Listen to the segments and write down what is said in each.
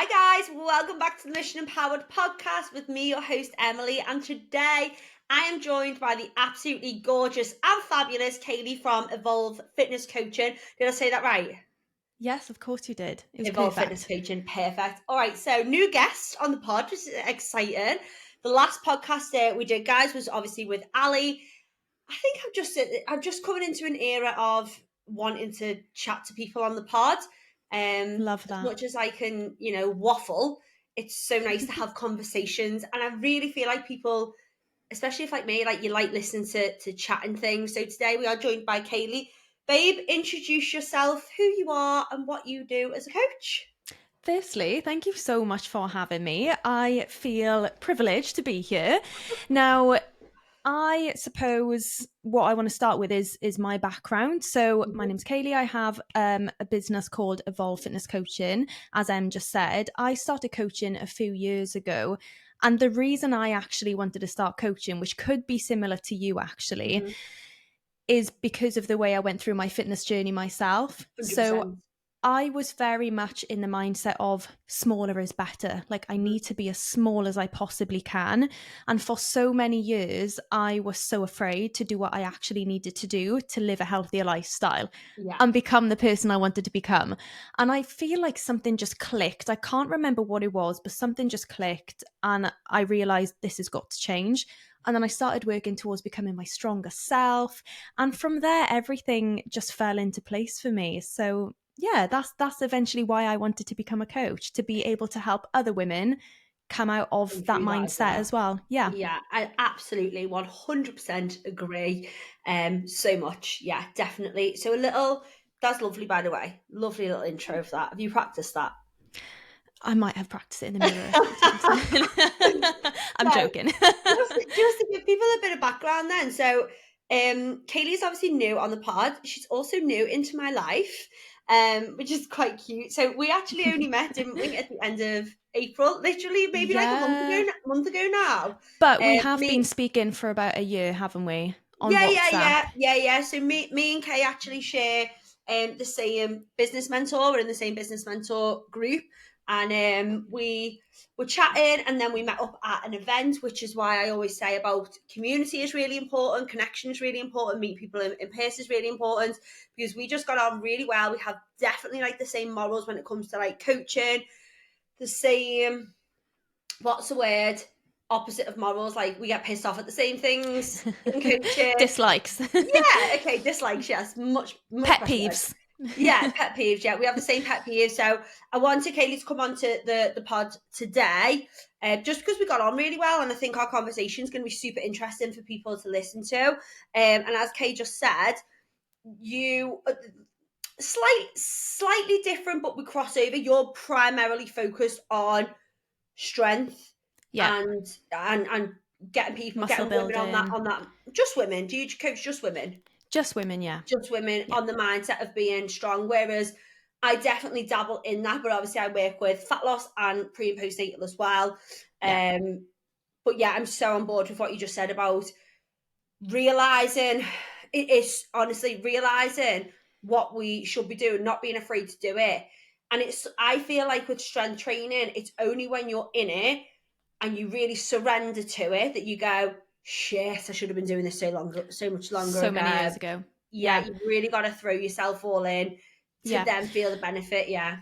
Hi guys, welcome back to the Mission Empowered podcast with me, your host Emily, and today I am joined by the absolutely gorgeous and fabulous Kayleigh from Evolve Fitness Coaching. Did I say that right? Yes, of course you did. It was Evolve perfect. Fitness Coaching, perfect. All right, so new guest on the pod, which is exciting. The last podcast we did, guys, was obviously with Ali. I think I'm just coming into an era of wanting to chat to people on the pod. Love As that. much as I can, waffle, it's so nice to have conversations. And I really feel like people, especially if like me, like you like listening to chat and things. So today we are joined by Kayleigh. Babe, introduce yourself, who you are and what you do as a coach. Firstly, thank you so much for having me. I feel privileged to be here. Now, I suppose what I want to start with is my background. So my name's Kayleigh. I have a business called Evolve Fitness Coaching. As Em just said, I started coaching a few years ago. And the reason I actually wanted to start coaching, which could be similar to you actually, is because of the way I went through my fitness journey myself. 100%. So I was very much in the mindset of smaller is better. Like I need to be as small as I possibly can. And for so many years, I was so afraid to do what I actually needed to do to live a healthier lifestyle and become the person I wanted to become. And I feel like something just clicked. I can't remember what it was, but something just clicked. And I realized this has got to change. And then I started working towards becoming my stronger self. And from there, everything just fell into place for me. So yeah, that's eventually why I wanted to become a coach, to be able to help other women come out of that mindset as well. Yeah. Yeah, I absolutely 100% agree. So much. Yeah, definitely. So that's lovely, by the way. Lovely little intro of that. Have you practiced that? I might have practiced it in the mirror a few times. I'm joking. just to give people a bit of background then. So Kayleigh's obviously new on the pod. She's also new into my life, which is quite cute. So we actually only met, didn't we, at the end of April, literally maybe like a month ago now. But we have been speaking for about a year, haven't we? On WhatsApp. Yeah. So me and Kay actually share the same business mentor. We're in the same business mentor group. And we were chatting and then we met up at an event, which is why I always say about community is really important, connection is really important, meet people in person is really important, because we just got on really well. We have definitely like the same morals when it comes to like coaching, the same, what's the word? Opposite of morals, like we get pissed off at the same things in coaching. Dislikes. Dislikes, yes. Much pet peeves. Yeah, pet peeves. Yeah, we have the same pet peeves. So I wanted Kayleigh to come on to the pod today, just because we got on really well, and I think our conversation is going to be super interesting for people to listen to. And as Kay just said, you slightly different, but we cross over. You're primarily focused on strength and getting people, muscle getting building. women on that. Just women. Do you coach just women? Just women, yeah. Just women on the mindset of being strong. Whereas I definitely dabble in that, but obviously I work with fat loss and pre and postnatal as well. But yeah, I'm so on board with what you just said about realizing what we should be doing, not being afraid to do it. And I feel like with strength training, it's only when you're in it and you really surrender to it that you go, shit, I should have been doing this so much longer so many years ago. Yeah, you've really got to throw yourself all in to then feel the benefit. Yeah.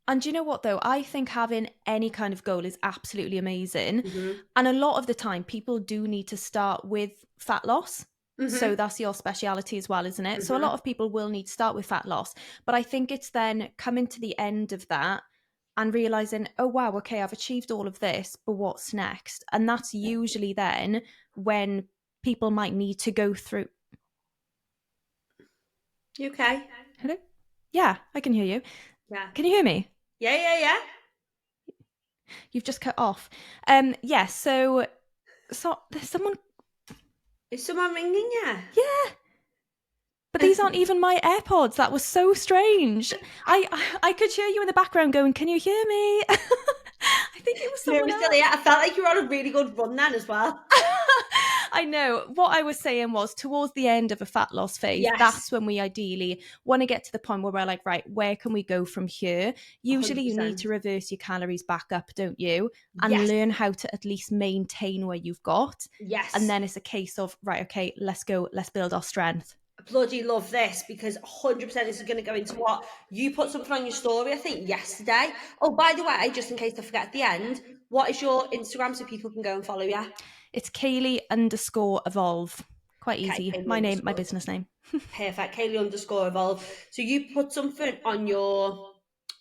And do you know what though? I think having any kind of goal is absolutely amazing. And a lot of the time people do need to start with fat loss. So that's your speciality as well, isn't it? So a lot of people will need to start with fat loss. But I think it's then coming to the end of that and realizing, oh wow, okay, I've achieved all of this, but what's next? And that's usually then when people might need to go through. You okay? Hello? Yeah, I can hear you. Yeah. Can you hear me? Yeah. You've just cut off. So there's someone. Is someone ringing you? Yeah. But these aren't even my AirPods. That was so strange. I could hear you in the background going, can you hear me? I think it was someone else. I felt like you were on a really good run then as well. I know. What I was saying was towards the end of a fat loss phase, Yes, that's when we ideally want to get to the point where we're like, right, where can we go from here? Usually you need 100%. to reverse your calories back up, don't you? And Yes, learn how to at least maintain where you've got. And yes. then it's a case of, right, okay, let's go, let's build our strength. Bloody love this because 100% this is going to go into what you put something on your story, I think, yesterday. Oh, by the way, just in case I forget at the end, what is your Instagram so people can go and follow you? It's Kayleigh_evolve. Quite Okay, easy. Kayleigh My name, my underscore. business name. Perfect. Kayleigh_evolve. So you put something on your.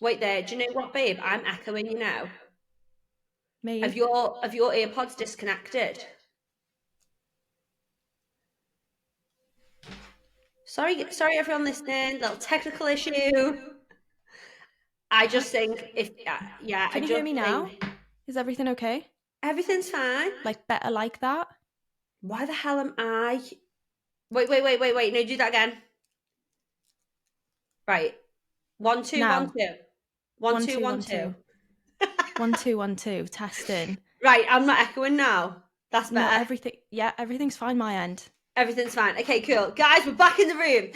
Wait there. Do you know what, babe? I'm echoing you now. Me. Have your AirPods disconnected? Sorry, everyone listening. Little technical issue. I just think if yeah, I Can you hear just me now? think Is everything okay? everything's fine. Like better like that? Why the hell am I? Wait. No, do that again. Right. One, two, one, Now. two. One, One, two, two, one, one, two. two. 1 2 1 2. Testing. Right, I'm not echoing now. That's No, better. everything. Yeah, everything's fine. My end. Everything's fine. Okay, cool. Guys, we're back in the room.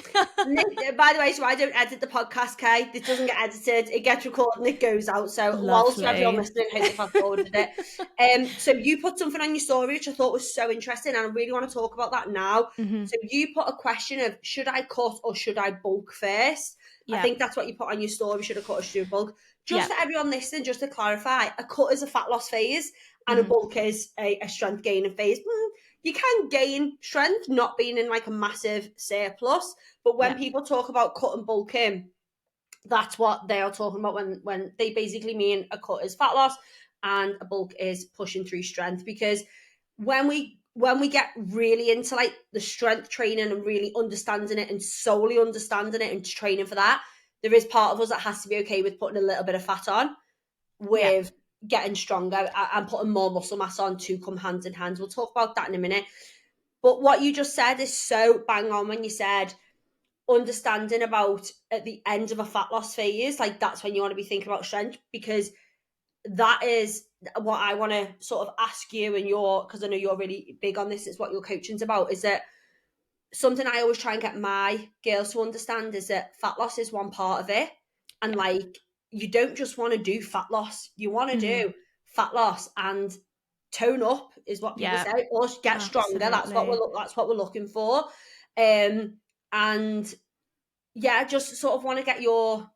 Nick, by the way, so I don't edit the podcast, Kay. This doesn't get edited. It gets recorded and it goes out. So lols to everyone Lovely. listening. Hope they fast forwarded it. So you put something on your story, which I thought was so interesting, and I really want to talk about that now. Mm-hmm. So you put a question of, should I cut or should I bulk first? I Yeah. think that's what you put on your story, should I cut or should I bulk? Just Yeah. for everyone listening, just to clarify, a cut is a fat loss phase and a Mm-hmm. bulk is a strength gaining phase. You can gain strength not being in like a massive surplus, but when Yeah. people talk about cut and bulking, that's what they are talking about when they basically mean a cut is fat loss and a bulk is pushing through strength. Because when we get really into like the strength training and really understanding it and solely understanding it and training for that, there is part of us that has to be okay with putting a little bit of fat on Yeah. with getting stronger and putting more muscle mass on to come hand in hand. We'll talk about that in a minute. But what you just said is so bang on when you said understanding about at the end of a fat loss phase, like that's when you want to be thinking about strength, because that is what I want to sort of ask you, and because I know you're really big on this, it's what your coaching's about, is that something I always try and get my girls to understand is that fat loss is one part of it. And like, you don't just want to do fat loss, you want to Mm-hmm. do fat loss and tone up is what people Yeah. say, or get stronger. Absolutely. That's what we're looking for. And yeah, just sort of want to get your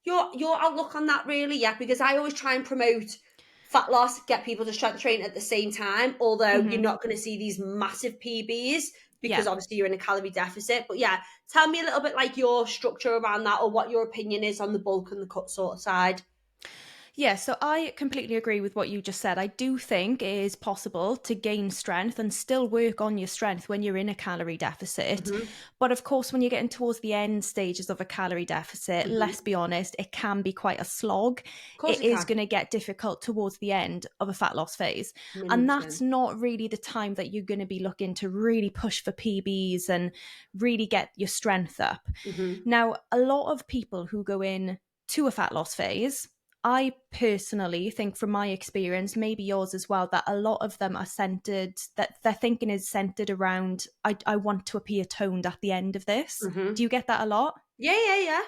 outlook on that, really. Yeah, because I always try and promote fat loss, get people to strength train at the same time, although you're Mm-hmm. not going to see these massive PBs Yeah. because obviously you're in a calorie deficit. But yeah, tell me a little bit like your structure around that, or what your opinion is on the bulk and the cut sort of side. Yeah, so I completely agree with what you just said. I do think it is possible to gain strength and still work on your strength when you're in a calorie deficit. Mm-hmm. But of course, when you're getting towards the end stages of a calorie deficit, Mm-hmm. let's be honest, it can be quite a slog. Of course It it is can. going to get difficult towards the end of a fat loss phase. And that's 1,000,000%. not really the time that you're going to be looking to really push for PBs and really get your strength up. Mm-hmm. Now, a lot of people who go in to a fat loss phase, I personally think from my experience, maybe yours as well, that a lot of them are centered, that their thinking is centered around, I want to appear toned at the end of this. Mm-hmm. Do you get that a lot? Yeah.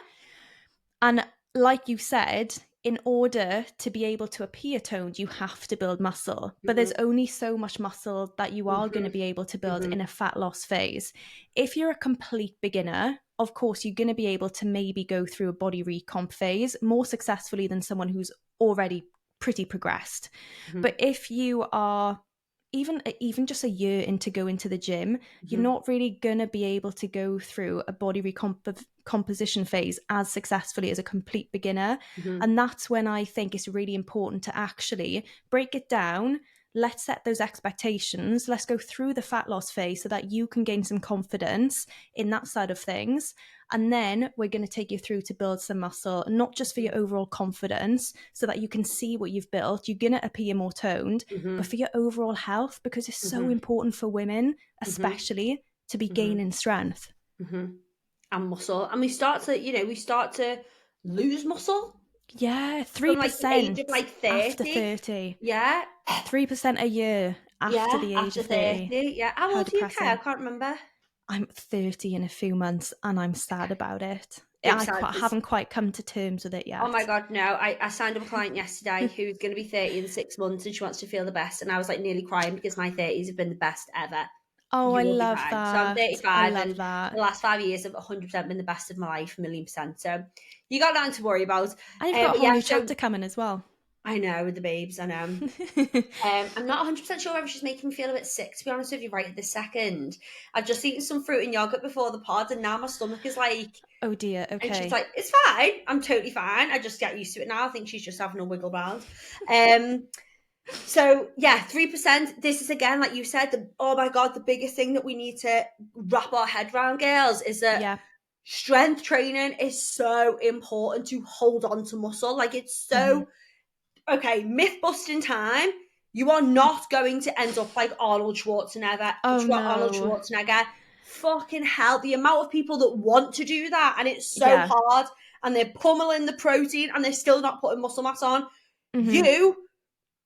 And like you said, in order to be able to appear toned, you have to build muscle. But there's Mm-hmm. only so much muscle that you are going to Mm-hmm. be able to build Mm-hmm. in a fat loss phase. If you're a complete beginner, of course, you're going to be able to maybe go through a body recomp phase more successfully than someone who's already pretty progressed. Mm-hmm. But if you are even just a year into going to the gym, you're Mm-hmm. not really going to be able to go through a body recomposition phase as successfully as a complete beginner. Mm-hmm. And that's when I think it's really important to actually break it down. Let's set those expectations. Let's go through the fat loss phase so that you can gain some confidence in that side of things. And then we're going to take you through to build some muscle, not just for your overall confidence, so that you can see what you've built. You're going to appear more toned, Mm-hmm. but for your overall health, because it's so Mm-hmm. important for women, Mm-hmm. especially, to be Mm-hmm. gaining strength. Mm-hmm. And muscle, and we start to lose muscle Yeah, from like the age 3% of like after 30. 30. Yeah. 3% a year after Yeah, the age after of 30. 30. Yeah. How How old are you, Kay? I depressing. can't remember. I'm 30 in a few months and I'm sad Okay. about it. So sad because, Haven't quite come to terms with it oh my yet. God, no. I signed up a client yesterday who's going to be 30 in 6 months and she wants to feel the best. And I was like nearly crying because my 30s have been the best ever. Oh, I You will be love fine. So I'm that. I 35 love and that. the last 5 years have 100% been the best of my life, 1,000,000%. So you got nothing to worry about. And you've got a But whole yeah, new so chapter coming as well. I know with the babes, I know. I'm not 100% sure whether she's making me feel a bit sick, to be honest with you, right at this second. I've just eaten some fruit and yogurt before the pod, and now my stomach is like, Oh dear, and she's okay. like, it's fine. I'm totally fine. I just get used to it now. I think she's just having a wiggle round. So yeah, 3%. This is again, like you said, oh my God, the biggest thing that we need to wrap our head around, girls, is that Yeah. strength training is so important to hold on to muscle. Like it's Mhm. so, okay, myth busting time. You are not going to end up like Arnold Schwarzenegger. Oh Arnold no. Schwarzenegger. Fucking hell, the amount of people that want to do that, and it's so Yeah. hard, and they're pummeling the protein, and they're still not putting muscle mass on. Mhm. You,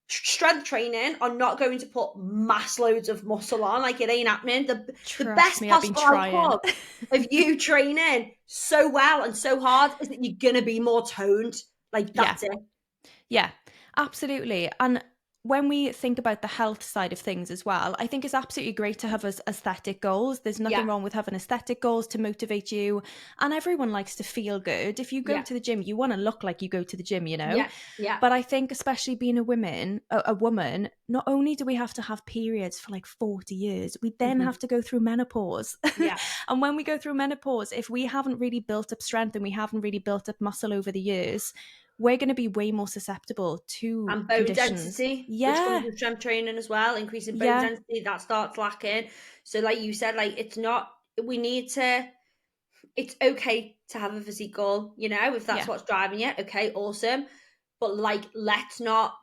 strength training, are not going to put mass loads of muscle on. Like it ain't happening. The Trust best me, I've been possible trying. outcome of you training so well and so hard is that you're gonna be more toned. Like Yeah. that's it. Yeah, absolutely. And when we think about the health side of things as well, I think it's absolutely great to have as aesthetic goals. There's nothing Yeah, wrong with having aesthetic goals to motivate you. And everyone likes to feel good. If you go yeah, to the gym, you want to look like you go to the gym, you know? yeah, yeah. But I think especially being a woman, not only do we have to have periods for like 40 years, we then Hmm. have to go through menopause. Yeah. And when we go through menopause, if we haven't really built up strength and we haven't really built up muscle over the years, we're going to be way more susceptible to And bone conditions. density, which comes Yeah. with strength training as well, increasing bone Yeah. density, that starts lacking. So, like you said, like it's not, we need to, it's okay to have a physique goal, you know, if that's Yeah. what's driving you, okay, awesome. But like, let's not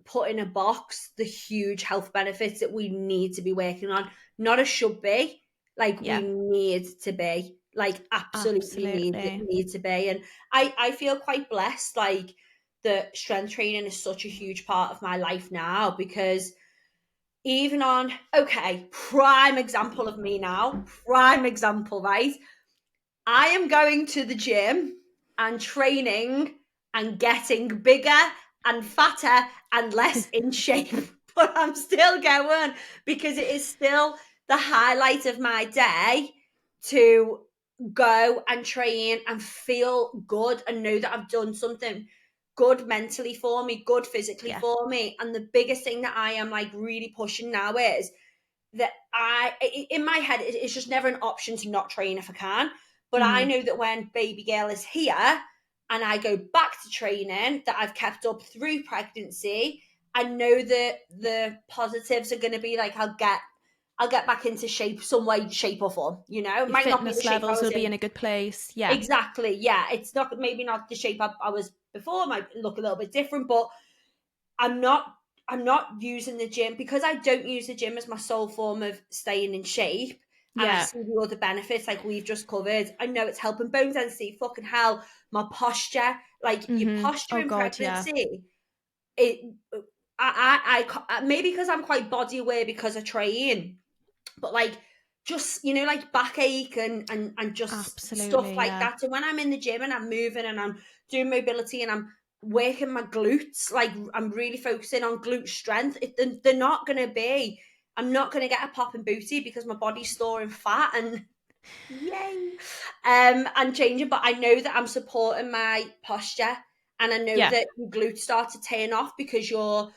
put in a box the huge health benefits that we need to be working on. Not a should be, like we Yeah. need to be, like absolutely Absolutely. need to be. And I feel quite blessed, like that strength training is such a huge part of my life now, because even on, okay, prime example of me now, prime example, right? I am going to the gym and training and getting bigger and fatter and less in shape, but I'm still going because it is still the highlight of my day to go and train and feel good and know that I've done something good mentally for me, good physically Yeah. for me. And the biggest thing that I am like really pushing now is that in my head, it's just never an option to not train if I can. But I Hmm. know that when baby girl is here and I go back to training that I've kept up through pregnancy, I know that the positives are going to be like I'll get back into shape some way, shape or form. You know, it Your might not be the fitness shape I levels was will be in in a good place. Yeah. exactly. Yeah, it's not maybe not the shape I was before. It might look a little bit different, but I'm not I'm not using the gym because I don't use the gym as my sole form of staying in shape. And I Yeah. see the other benefits like we've just covered. I know it's helping bone density, fucking hell, my posture, like your Hmm. posture Oh in God, yeah. pregnancy. It, maybe because I'm quite body aware because I train, but like just like backache and just stuff Absolutely, like yeah. that. So when I'm in the gym and I'm moving and I'm doing mobility and I'm working my glutes, like I'm really focusing on glute strength, they're not gonna be. I'm not gonna get a popping booty because my body's storing fat and yay, and changing. But I know that I'm supporting my posture, and I know Yeah. that your glutes start to turn off because your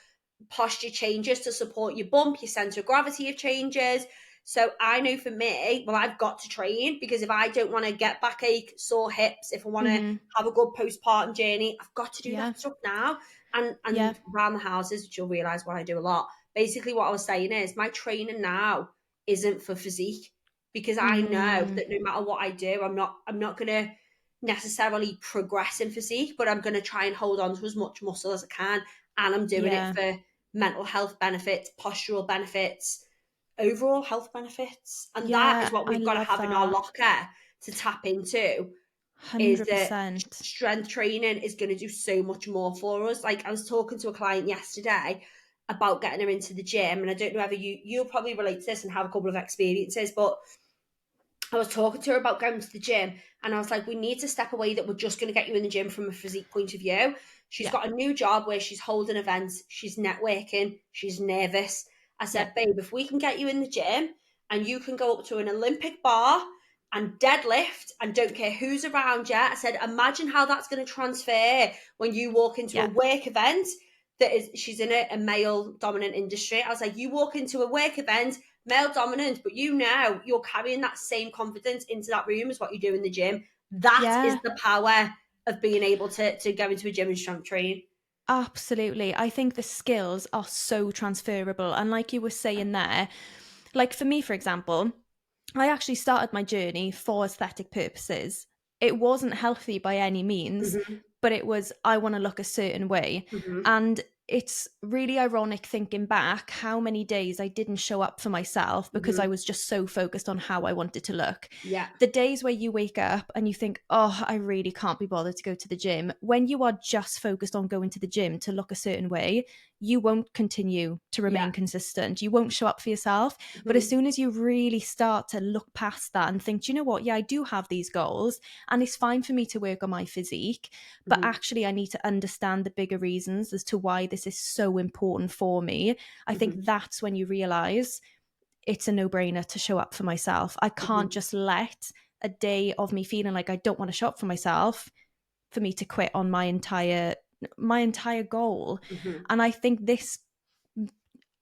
posture changes to support your bump, your center of gravity of changes. So I know for me, well, I've got to train because if I don't want to get backache, sore hips, if I want to Hmm. have a good postpartum journey, I've got to do Yeah. that stuff now. Yeah. And around the houses, which you'll realize what I do a lot. Basically, what I was saying is my training now isn't for physique because I know Mm. that no matter what I do, I'm not gonna necessarily progress in physique, but I'm gonna try and hold on to as much muscle as I can. And I'm doing it Yeah. for mental health benefits, postural benefits, overall health benefits. And that is Yeah. what I we've got to love have in our that. locker to tap into, is that 100%. strength training is going to do so much more for us. Like I was talking to a client yesterday about getting her into the gym. And I don't know whether you'll probably relate to this and have a couple of experiences, but I was talking to her about going to the gym, and I was like, we need to step away that we're just going to get you in the gym from a physique point of view. She's Yeah. got a new job where she's holding events, she's networking, she's nervous. I Yeah. said, babe, if we can get you in the gym and you can go up to an Olympic bar and deadlift and don't care who's around you, I said, imagine how that's going to transfer when you walk into a Yeah. work event that is, she's in a male dominant industry. I was like, you walk into a work event, male dominant, but you're carrying that same confidence into that room as what you do in the gym. That is Yeah. the power of being able to go into a gym and strength train. Absolutely. I think the skills are so transferable. And like you were saying there, like for me, for example, I actually started my journey for aesthetic purposes. It wasn't healthy by any means, Mm-hmm. but it was, I want to look a certain way. Mm-hmm. And it's really ironic thinking back how many days I didn't show up for myself because I Mm-hmm. was just so focused on how I wanted to look. Yeah. The days where you wake up and you think, oh, I really can't be bothered to go to the gym, when you are just focused on going to the gym to look a certain way, you won't continue to Yeah. remain consistent. You won't show up for yourself. But as Mm-hmm. soon as you really start to look past that and think, do you know what? Yeah, I do have these goals and it's fine for me to work on my physique, but Mm-hmm. actually I need to understand the bigger reasons as to why this is so important for me. I think Mm-hmm. that's when you realize it's a no-brainer to show up for myself. I can't Mm-hmm. just let a day of me feeling like I don't want to show up for myself for me to quit on my entire goal. Mm-hmm. And I think this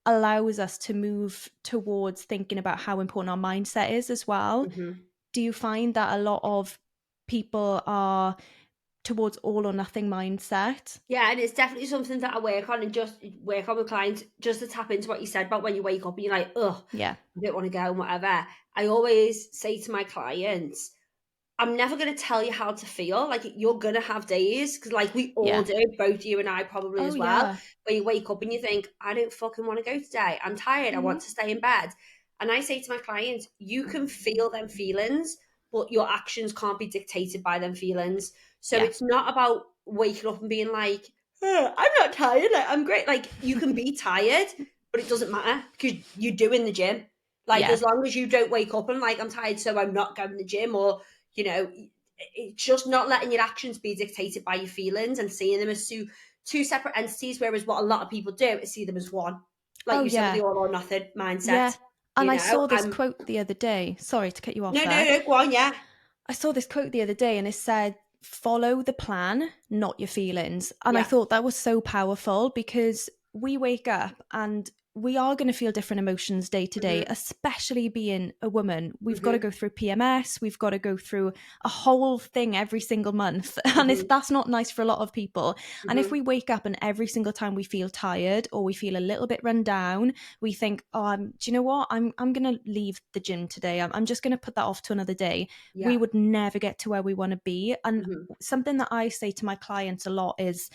allows us to move towards thinking about how important our mindset is as well. Mm-hmm. Do you find that a lot of people are towards all or nothing mindset? Yeah, and it's definitely something that I work on and just work on with clients, just to tap into what you said about when you wake up and you're like, ugh, Yeah. I don't want to go and whatever. I always say to my clients, I'm never going to tell you how to feel. Like, you're going to have days, because like we all Yeah. do, both you and I probably Oh as well, yeah. where you wake up and you think, I don't fucking want to go today. I'm tired. I Hmm. want to stay in bed. And I say to my clients, you can feel them feelings, but your actions can't be dictated by them feelings. So Yeah. it's not about waking up and being like, oh, I'm not tired. Like, I'm great. Like, you can be tired, but it doesn't matter because you do in the gym. Like, Yeah. as long as you don't wake up and like, I'm tired, so I'm not going to the gym, or it's just not letting your actions be dictated by your feelings and seeing them as two separate entities, whereas what a lot of people do is see them as one, like Oh you said, with yeah. the all or nothing mindset. Yeah. And I saw this I'm quote the other day. Sorry to cut you off no, no, there. no, go on, yeah. I saw this quote the other day and it said, follow the plan, not your feelings. And I Yeah. thought that was so powerful because we wake up and we are going to feel different emotions day to day, Mm-hmm. especially being a woman. We've got to Mm-hmm. go through PMS, we've got to go through a whole thing every single month. And Mm-hmm. that's not nice for a lot of people. And if Mm-hmm. we wake up and every single time we feel tired or we feel a little bit run down, we think, oh, do you know what? I'm going to leave the gym today. I'm just going to put that off to another day. We Yeah. would never get to where we want to be. And Mm-hmm. something that I say to my clients a lot is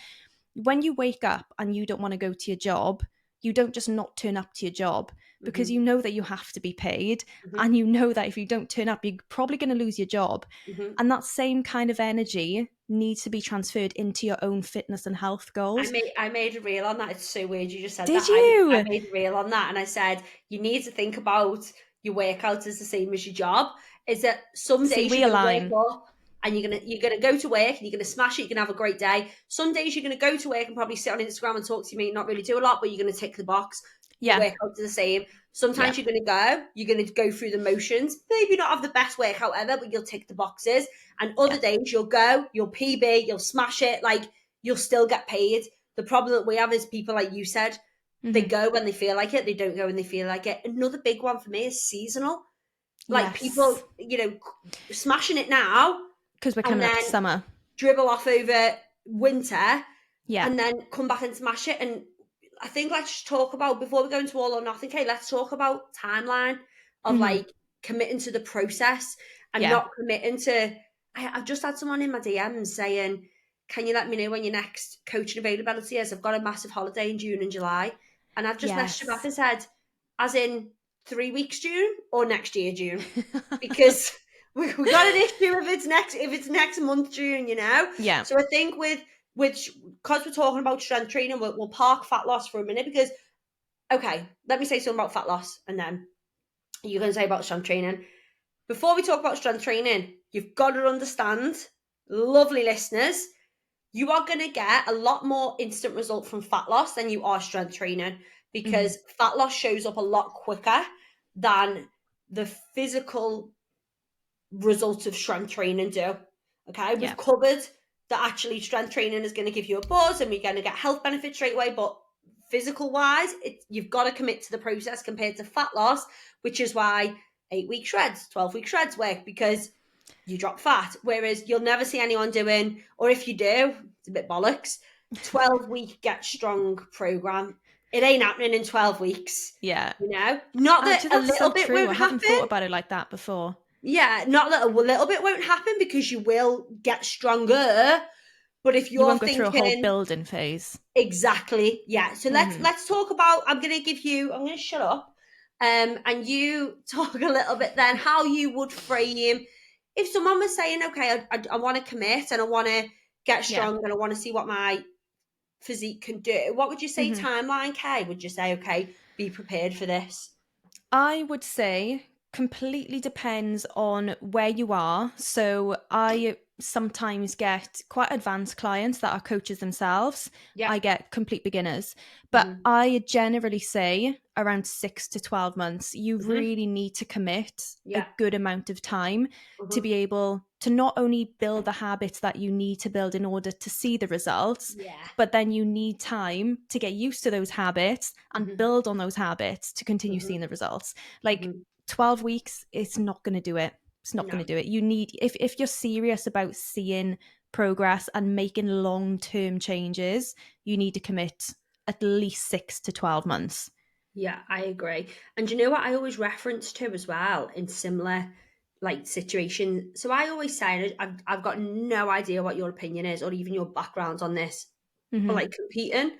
when you wake up and you don't want to go to your job, you don't just not turn up to your job because Mm-hmm. you know that you have to be paid Mm-hmm. and you know that if you don't turn up, you're probably going to lose your job. Mm-hmm. And that same kind of energy needs to be transferred into your own fitness and health goals. I made a reel on that. It's so weird you just said Did that. I you? made a reel on that, and I said you need to think about your workout as the same as your job. Is that some See, days we you're gonna wake align. up and you're gonna go to work and you're gonna smash it, you're gonna have a great day. Some days you're gonna go to work and probably sit on Instagram and talk to your mate, not really do a lot, but you're gonna tick the box. Your Yeah. workouts are the same. Yeah. Sometimes you're gonna go through the motions, maybe not have the best workout ever, but you'll tick the boxes. And other Yeah. days you'll go, you'll PB, you'll smash it, like you'll still get paid. The problem that we have is people, like you said, they Mm-hmm. go when they feel like it, they don't go when they feel like it. Another big one for me is seasonal. Like Yes. people, smashing it now Because we're and coming up to then summer. dribble off over winter Yeah. and then come back and smash it. And I think let's just talk about, before we go into all or nothing, Kay, let's talk about timeline of Mm-hmm. like committing to the process and Yeah. not committing to. I've just had someone in my DMs saying, can you let me know when your next coaching availability is? I've got a massive holiday in June and July. And I've just messaged her back Yes. and said, as in 3 weeks June or next year June? Because we got an issue if it's next month June. Yeah. So I think with because we're talking about strength training, we'll park fat loss for a minute, because Okay, let me say something about fat loss, and then you're going to say about strength training. Before we talk about strength training, you've got to understand, lovely listeners, you are going to get a lot more instant result from fat loss than you are strength training, because fat loss shows up a lot quicker than the physical results of strength training do. Okay, Yeah. we've covered that actually strength training is going to give you a buzz and we're going to get health benefits straight away, but physical wise, you've got to commit to the process compared to fat loss, which is why 8-week shreds, 12-week shreds work, because you drop fat. Whereas you'll never see anyone doing, or if you do, it's a bit bollocks, 12-week get strong program. It ain't happening in 12 weeks. Yeah. You know, not that Actually, a that's so little bit true. I won't haven't happen. thought about it like that before. Yeah, not that a little bit won't happen, because you will get stronger. But if You you're won't go through a whole thinking building phase. exactly, yeah. So let's talk about. I'm going to shut up, and you talk a little bit then how you would frame if someone was saying, okay, I want to commit and I want to get Yeah. strong and I want to see what my physique can do. What would you say hmm timeline, Kay? Would you say, okay, be prepared for this? I would say completely depends on where you are. So I sometimes get quite advanced clients that are coaches themselves. Yeah. I get complete beginners. But Mm-hmm. I generally say around 6 to 12 months, you Mm-hmm. really need to commit a Yeah. good amount of time to Mm-hmm. be able to not only build the habits that you need to build in order to see the results, Yeah. but then you need time to get used to those habits and Mm-hmm. build on those habits to continue Mm-hmm. seeing the results. Like Mm-hmm. 12 weeks, it's not going to do it. It's not going No. to do it. You need, if you're serious about seeing progress and making long-term changes, you need to commit at least 6 to 12 months. Yeah, I agree. And you know what I always reference to as well in similar like situations? So I always say, and I've got no idea what your opinion is or even your background on this, but hmm like competing,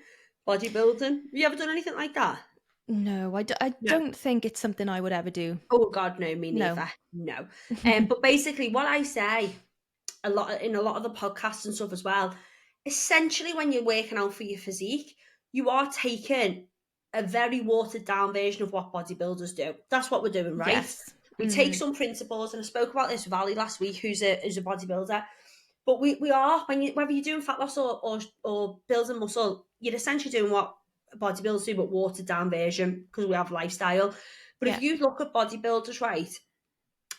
bodybuilding. Have you ever done anything like that? No, I No. don't think it's something I would ever do. Oh God, no, me No. neither. No. But basically, what I say a lot of the podcasts and stuff as well. Essentially, when you're working out for your physique, you are taking a very watered down version of what bodybuilders do. That's what we're doing, right? Yes. We take some principles, and I spoke about this with Ali last week, who's a bodybuilder. But we are whether you're doing fat loss or building muscle, you're essentially doing what bodybuilders do, but watered down version because we have lifestyle. But if Yeah. you look at bodybuilders, right,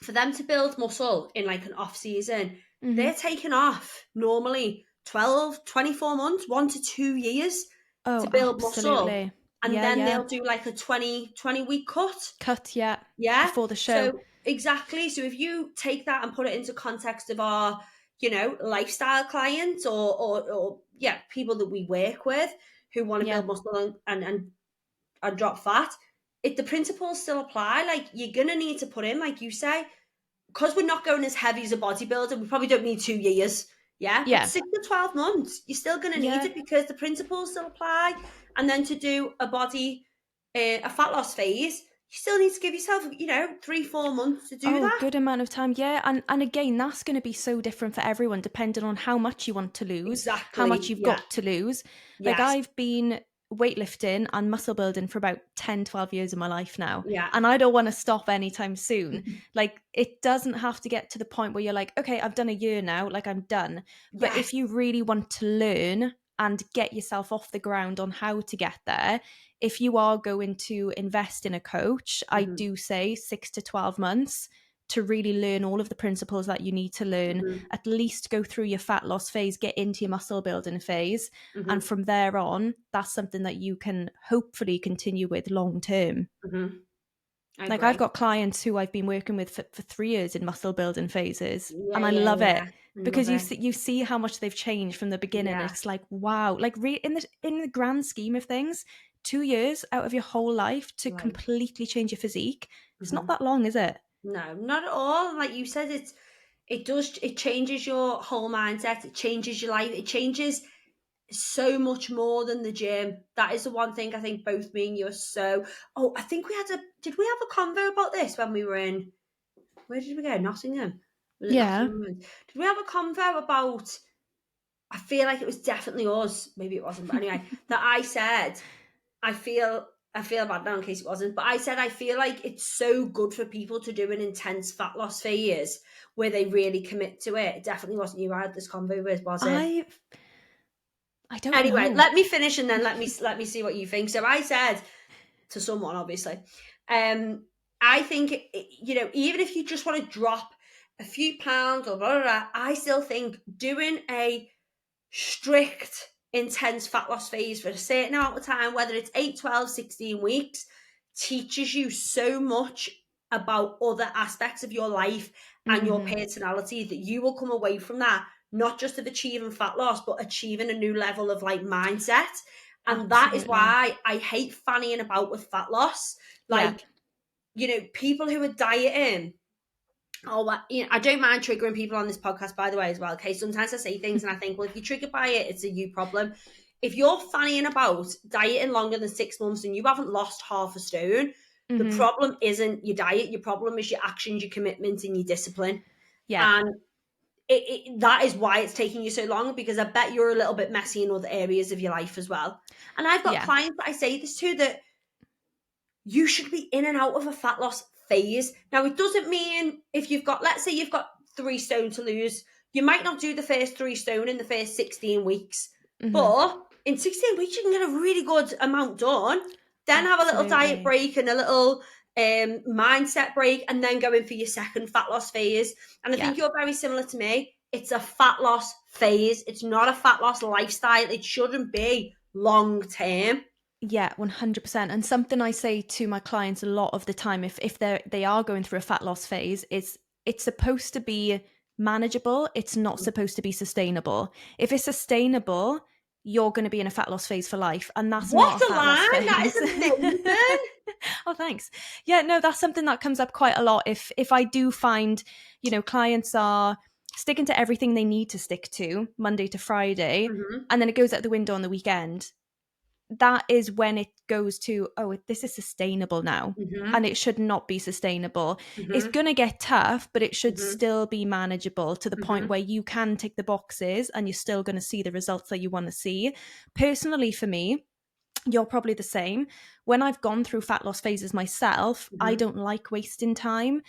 for them to build muscle in like an off season, hmm they're taking off normally 12, 24 months, 1 to 2 years Oh, to build muscle. absolutely. And Yeah, then yeah. they'll do like a 20 week cut. Cut, yeah. Yeah. Before the show. So exactly. So if you take that and put it into context of our, lifestyle clients or yeah, people that we work with who want to Yeah. build muscle and drop fat, if the principles still apply, like you're gonna need to put in, like you say, because we're not going as heavy as a bodybuilder, we probably don't need 2 years. Yeah. But Yeah. 6 to 12 months, you're still going to need Yeah. it because the principles still apply. And then to do a fat loss phase, you still need to give yourself, 3-4 months to do Oh, that. good amount of time. Yeah. And again, that's going to be so different for everyone depending on how much you want to lose, how much Exactly. you've Yeah. got to lose. Like Yes. I've been weightlifting and muscle building for about 10, 12 years of my life now. Yeah. And I don't want to stop anytime soon. Like it doesn't have to get to the point where you're like, okay, I've done a year now, like I'm done. But Yes. if you really want to learn and get yourself off the ground on how to get there, if you are going to invest in a coach, I hmm do say 6 to 12 months to really learn all of the principles that you need to learn, hmm at least go through your fat loss phase, get into your muscle building phase. And hmm from there on, that's something that you can hopefully continue with long term. hmm I Like I've agree. got clients who I've been working with for 3 years in muscle building phases, Yeah. and I Yeah. love Yeah. it I love because it. you see how much they've changed from the beginning. Yeah. It's like wow, like in the grand scheme of things, 2 years out of your whole life to Life. completely change your physique. It's not hmm that long, is it? No, not at all. Like you said, it changes your whole mindset, it changes your life, it changes so much more than the gym. That is the one thing I think both me and you are so. Oh, I think did we have a convo about this when we were in, where did we go? Nottingham. Was it Yeah. Nottingham? Did we have a convo about, I feel like it was definitely us, maybe it wasn't, but anyway, that I said I feel I feel bad now in case it wasn't, but I said I feel like it's so good for people to do an intense fat loss phase where they really commit to it. It definitely wasn't you I had this convo with, was it? I don't Anyway, know. let me finish and then let me see what you think. So I said to someone, obviously, I think even if you just want to drop a few pounds or blah, blah, blah, I still think doing a strict intense fat loss phase for a certain amount of time, whether it's 8, 12, 16 weeks, teaches you so much about other aspects of your life and your Mm-hmm. personality that you will come away from that not just of achieving fat loss but achieving a new level of like mindset. And that is Absolutely. why I hate fannying about with fat loss. Yeah. Like, people who are dieting. I don't mind triggering people on this podcast, by the way, as well. Okay, sometimes I say things and I think, well, if you're triggered by it, it's a you problem. If you're fannying about dieting longer than 6 months and you haven't lost half a stone, the Mm-hmm. problem isn't your diet. Your problem is your actions, your commitment, and your discipline. Yeah. And that is why it's taking you so long, because I bet you're a little bit messy in other areas of your life as well. And I've got Yeah. clients that I say this to, that you should be in and out of a fat loss phase. Now, it doesn't mean if let's say you've got 3 stone to lose, you might not do the first 3 stone in the first 16 weeks. Mm-hmm. But in 16 weeks, you can get a really good amount done. Then have a little diet Absolutely. break and a little mindset break, and then go in for your second fat loss phase. And I Yeah. think you're very similar to me. It's a fat loss phase. It's not a fat loss lifestyle. It shouldn't be long term. Yeah, 100%. And something I say to my clients a lot of the time, if they are going through a fat loss phase, is it's supposed to be manageable. It's not supposed to be sustainable. If it's sustainable, you're going to be in a fat loss phase for life, and that's not What a a fat loss line! That is phase. amazing. Oh, thanks. Yeah, no, that's something that comes up quite a lot. If I do find, clients are sticking to everything they need to stick to Monday to Friday, Mm-hmm. and then it goes out the window on the weekend, that is when it goes to, oh, this is sustainable now. Mm-hmm. And it should not be sustainable. It's Mm-hmm. going to get tough, but it should Mm-hmm. still be manageable to the point Mm-hmm. where you can tick the boxes and you're still going to see the results that you want to see. Personally, for me, you're probably the same. When I've gone through fat loss phases myself, I Mm-hmm. don't like wasting time.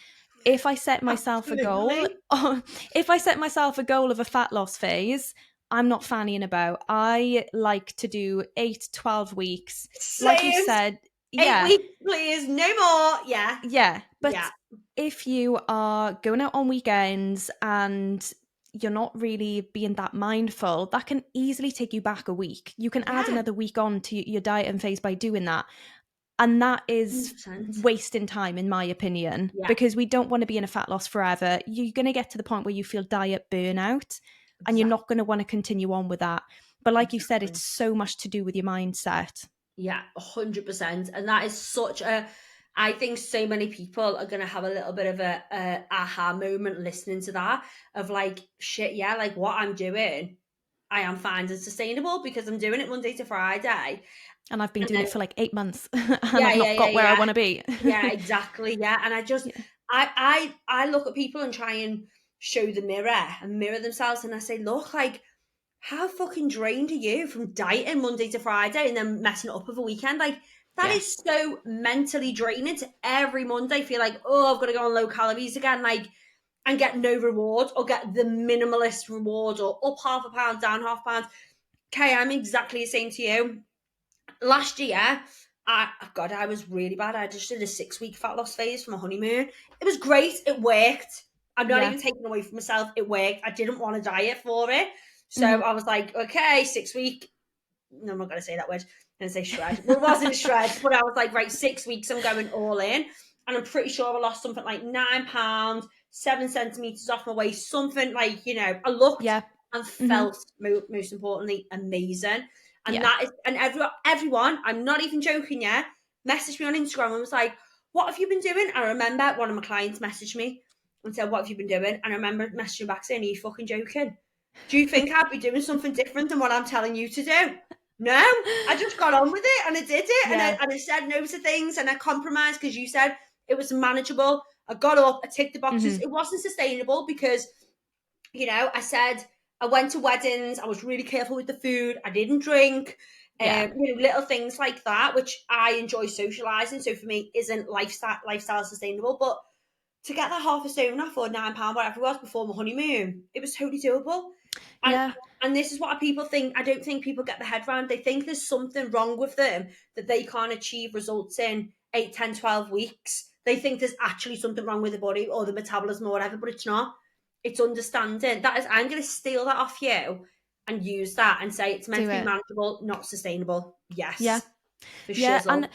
If I set myself a goal, Absolutely. if I set myself a goal of a fat loss phase, I'm not fannying about. I like to do 8, 12 weeks. Like you Same. said, 8 yeah, weeks, please. No more. Yeah. yeah. Yeah. But if you are going out on weekends and you're not really being that mindful, that can easily take you back a week. You can add Yeah. another week on to your diet and phase by doing that. And that is 100%. wasting time, in my opinion, Yeah. because we don't want to be in a fat loss forever. You're going to get to the point where you feel diet burnout and you're Exactly. not going to want to continue on with that. But like you said, Exactly. it's so much to do with your mindset. Yeah, 100%. And that is I think so many people are going to have a little bit of a aha moment listening to that, of like, shit, yeah, like what I'm doing, I am finding sustainable because I'm doing it Monday to Friday. And I've been And doing then, it for like 8 months and yeah, I've yeah, not yeah, got where I yeah. want to be. Yeah, exactly. Yeah. And Yeah. I look at people and try and show the mirror and mirror themselves. And I say, look, like, how fucking drained are you from dieting Monday to Friday and then messing it up with a weekend? Like, that Yeah. is so mentally draining to every Monday feel like, oh, I've got to go on low calories again, like, and get no reward, or get the minimalist reward, or up half a pound, down half a pound. Okay, I'm exactly the same to you. Last year, I was really bad. I just did a 6-week fat loss phase from a honeymoon. It was great. It worked. I'm not Yeah. even taking away from myself. It worked. I didn't want to diet for it. So Mm-hmm. I was like, okay, 6 week. No, I'm not going to say that word. I'm going to say shred. Well, it wasn't shred, but I was like, right, 6 weeks, I'm going all in. And I'm pretty sure I lost something like £9, 7 centimeters off my waist, something like, I looked Yeah. and Mm-hmm. felt, most importantly, amazing. And Yeah. that is, and everyone, I'm not even joking, yeah, messaged me on Instagram and was like, what have you been doing? I remember one of my clients messaged me and said, what have you been doing? And I remember messaging back saying, are you fucking joking? Do you think I'd be doing something different than what I'm telling you to do? No, I just got on with it and I did it, and Yeah. I said no to things, and I compromised because you said it was manageable. I got up, I ticked the boxes. Mm-hmm. It wasn't sustainable because, I said I went to weddings, I was really careful with the food, I didn't drink. Yeah. Little things like that, which I enjoy socializing. So for me, isn't lifestyle sustainable, but to get that half a stone off or £9, whatever it was before my honeymoon, it was totally doable. And Yeah. and this is what people think. I don't think people get the head round. They think there's something wrong with them that they can't achieve results in 8, 10, 12 weeks. They think there's actually something wrong with the body or the metabolism or whatever, but it's not. It's understanding. That is, I'm going to steal that off you and use that and say it's meant Do to be it. manageable, not sustainable. Yeah. Yes, for Yeah. shizzle. And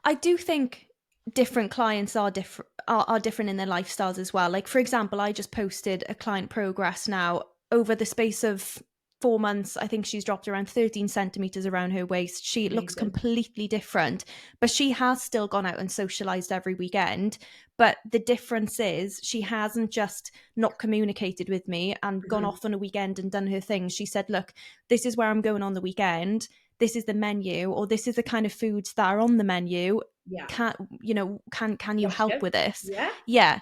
I do think different clients are different are different in their lifestyles as well. Like, for example, I just posted a client progress now over the space of 4 months. I think she's dropped around 13 centimeters around her waist. She looks Amazing. completely different, but she has still gone out and socialized every weekend. But the difference is she hasn't just not communicated with me and gone Mm-hmm. off on a weekend and done her thing. She said, look, this is where I'm going on the weekend. This is the menu, or this is the kind of foods that are on the menu. Yeah. Can you Yes, you help do. with this? Yeah. Yeah.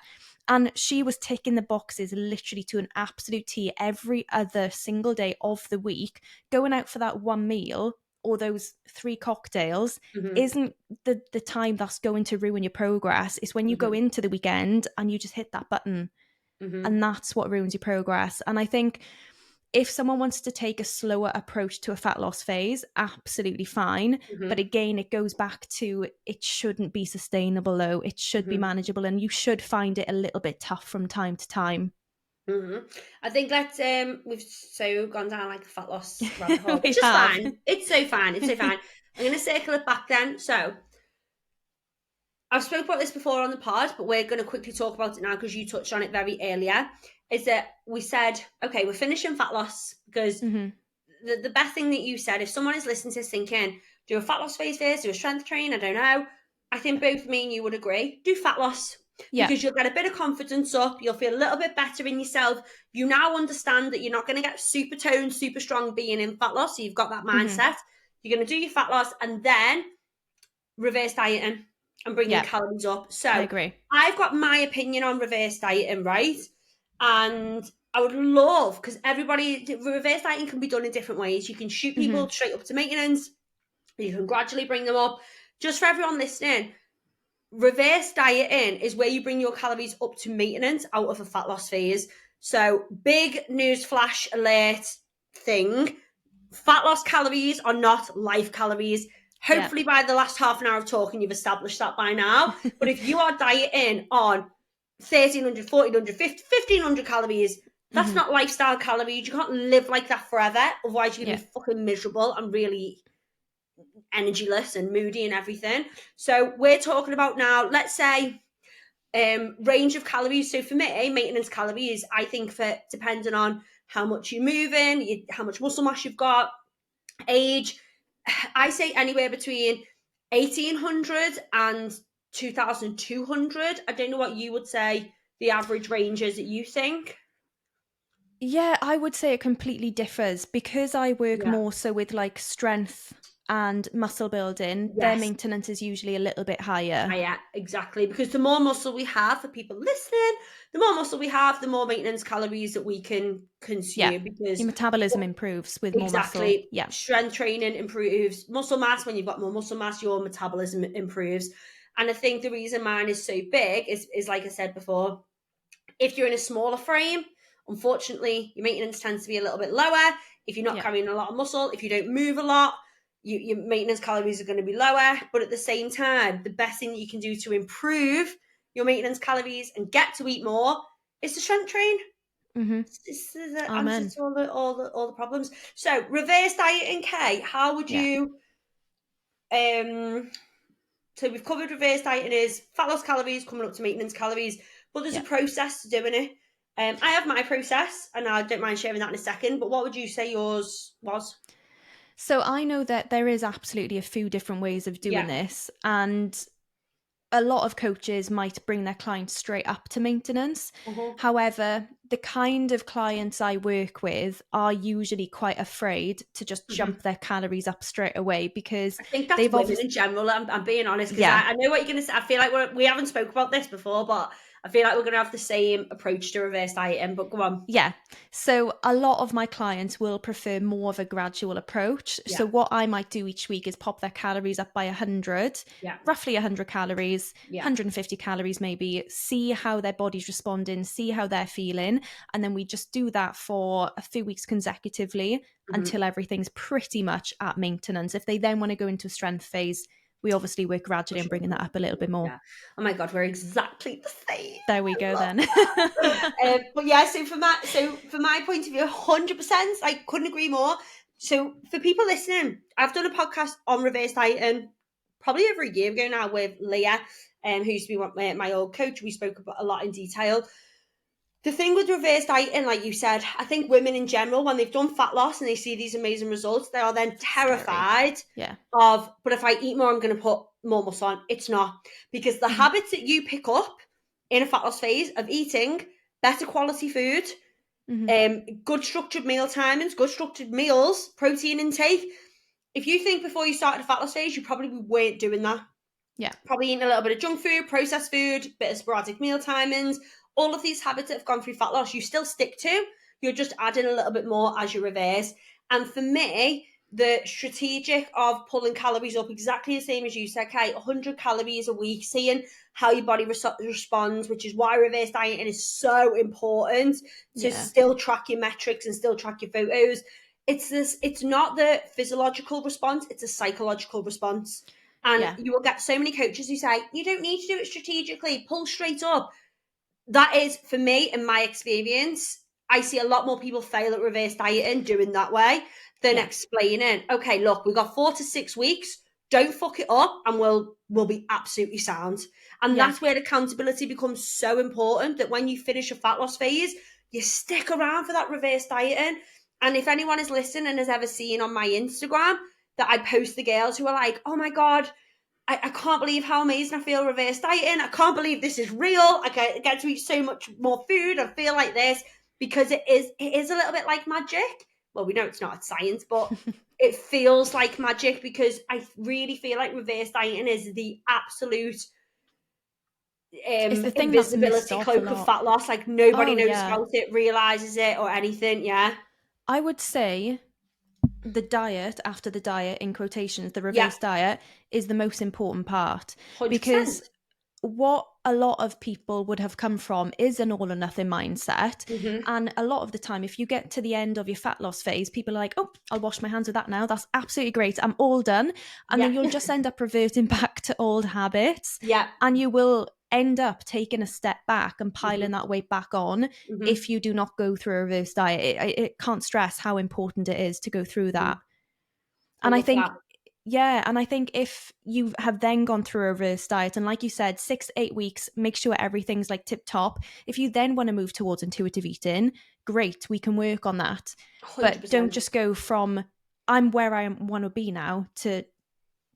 And she was ticking the boxes literally to an absolute T every other single day of the week. Going out for that one meal or those 3 cocktails Mm-hmm. isn't the time that's going to ruin your progress. It's when you go Mm-hmm. into the weekend and you just hit that button, Mm-hmm. and that's what ruins your progress. And I think if someone wants to take a slower approach to a fat loss phase, absolutely fine. But Mm-hmm. again, it goes back to it shouldn't be sustainable though. It should be Mm-hmm. manageable, and you should find it a little bit tough from time to time. Mm-hmm. I think that we've so gone down like a fat loss rabbit hole, We which is have. fine. It's so fine. It's so fine. I'm going to circle it back then. So I've spoke about this before on the pod, but we're going to quickly talk about it now because you touched on it very earlier. Is that we said, okay, we're finishing fat loss because Hmm. the best thing that you said, if someone is listening to this thinking, do a fat loss phase first, do a strength train, I don't know. I think both me and you would agree, do fat loss Yeah. because you'll get a bit of confidence up. You'll feel a little bit better in yourself. You now understand that you're not going to get super toned, super strong being in fat loss. So you've got that Hmm. mindset. You're going to do your fat loss and then reverse dieting and bringing Yeah. calories up. I So agree. I've got my opinion on reverse dieting, right? And I would love, because reverse dieting can be done in different ways. You can shoot Hmm. people straight up to maintenance. You can gradually bring them up. Just for everyone listening, reverse dieting is where you bring your calories up to maintenance out of a fat loss phase. So big news flash alert thing. Fat loss calories are not life calories. Yeah. Hopefully, by the last half an hour of talking, you've established that by now. But if you are dieting on 1,300, 1,400, 1,500 calories, that's Hmm. not lifestyle calories. You can't live like that forever. Otherwise, you're going Yeah. to be fucking miserable and really energyless and moody and everything. So, we're talking about now, let's say, range of calories. So, for me, maintenance calories, I think for depending on how much you're moving, how much muscle mass you've got, age, I say anywhere between 1,800 and 2,200. I don't know what you would say the average range is that you think. Yeah, I would say it completely differs because I work Yeah. more so with like strength and muscle building. Their Yes. maintenance is usually a little bit higher. Yeah, exactly. Because the more muscle we have, for people listening, the more muscle we have, the more maintenance calories that we can Yeah. consume. Because Your metabolism improves with more muscle. exactly, Yeah. strength training improves muscle mass. When you've got more muscle mass, your metabolism improves. And I think the reason mine is so big is like I said before, if you're in a smaller frame, unfortunately, your maintenance tends to be a little bit lower. If you're not Yeah. carrying a lot of muscle, if you don't move a lot, your maintenance calories are going to be lower. But at the same time, the best thing that you can do to improve your maintenance calories and get to eat more is to strength train. Hmm. This is the answer Amen. to all the problems. So reverse dieting, Kay, how would Yeah. you so we've covered reverse dieting is fat loss calories coming up to maintenance calories, but there's a Yeah. process to doing it. I have my process, and I don't mind sharing that in a second. But what would you say yours was? So I know that there is absolutely a few different ways of doing Yeah. this, and a lot of coaches might bring their clients straight up to maintenance. Uh-huh. However, the kind of clients I work with are usually quite afraid to just Mm-hmm. jump their calories up straight away because I think that's they've women obviously, in general. I'm being honest because yeah, I know what you're going to say. I feel like we haven't spoke about this before, but I feel like we're going to have the same approach to reverse dieting, but go on. Yeah. So a lot of my clients will prefer more of a gradual approach. Yeah, So what I might do each week is pop their calories up by 100, yeah, roughly 100 calories, yeah. 150 calories maybe, see how their body's responding, see how they're feeling. And then we just do that for a few weeks consecutively Mm-hmm. until everything's pretty much at maintenance. If they then want to go into a strength phase, we obviously work gradually on bringing that up a little bit more. Yeah. Oh my God, we're exactly the same. There we I go love then. that. But yeah, so from my point of view, 100%, I couldn't agree more. So for people listening, I've done a podcast on reverse dieting probably over a year ago now with Leah, who used to be my old coach. We spoke about a lot in detail. The thing with reverse dieting, like you said, I think women in general, when they've done fat loss and they see these amazing results, they are then Scary. terrified Yeah. of, but if I eat more, I'm going to put more muscle on. It's not. Because the Mhm. habits that you pick up in a fat loss phase of eating better quality food, Mhm. good structured meal timings, good structured meals, protein intake. If you think before you started a fat loss phase, you probably weren't doing that. Yeah. Probably eating a little bit of junk food, processed food, bit of sporadic meal timings, all of these habits that have gone through fat loss, you still stick to. You're just adding a little bit more as you reverse. And for me, the strategic of pulling calories up exactly the same as you said, Kate, 100 calories a week, seeing how your body responds, which is why reverse dieting is so important to Yeah. still track your metrics and still track your photos. It's not the physiological response, it's a psychological response. And Yeah. you will get so many coaches who say, you don't need to do it strategically, pull straight up. That is, for me, in my experience, I see a lot more people fail at reverse dieting doing that way than Yeah. explaining, okay, look, we've got 4 to 6 weeks, don't fuck it up, and we'll be absolutely sound. And Yeah. that's where accountability becomes so important, that when you finish a fat loss phase, you stick around for that reverse dieting. And if anyone is listening and has ever seen on my Instagram that I post the girls who are like, oh my God, I can't believe how amazing I feel reverse dieting. I can't believe this is real. I get to eat so much more food. I feel like this, because it is a little bit like magic. Well, we know it's not, it's science, but it feels like magic, because I really feel like reverse dieting is the absolute It's the thing that's missed invisibility off a cloak of lot. fat loss. Like nobody Oh, knows yeah. about it, realizes it, or anything. Yeah, I would say the diet after the diet, in quotations, the yeah, reverse diet, is the most important part, 100%. because what a lot of people would have come from is an all or nothing mindset. Mm-hmm. And a lot of the time, if you get to the end of your fat loss phase, people are like, oh, I'll wash my hands of that now. That's absolutely great. I'm all done. And then Yeah, you'll just end up reverting back to old habits. yeah. And you will end up taking a step back and Mm-hmm. piling that weight back on Mm-hmm. if you do not go through a reverse diet. It can't stress how important it is to go through Mm-hmm. that. I And I love think, that. yeah, and I think if you have then gone through a reverse diet, and like you said, 6 to 8 weeks, make sure everything's like tip top. If you then want to move towards intuitive eating, great, we can work on that. But don't 100%. just go from I'm where I want to be now to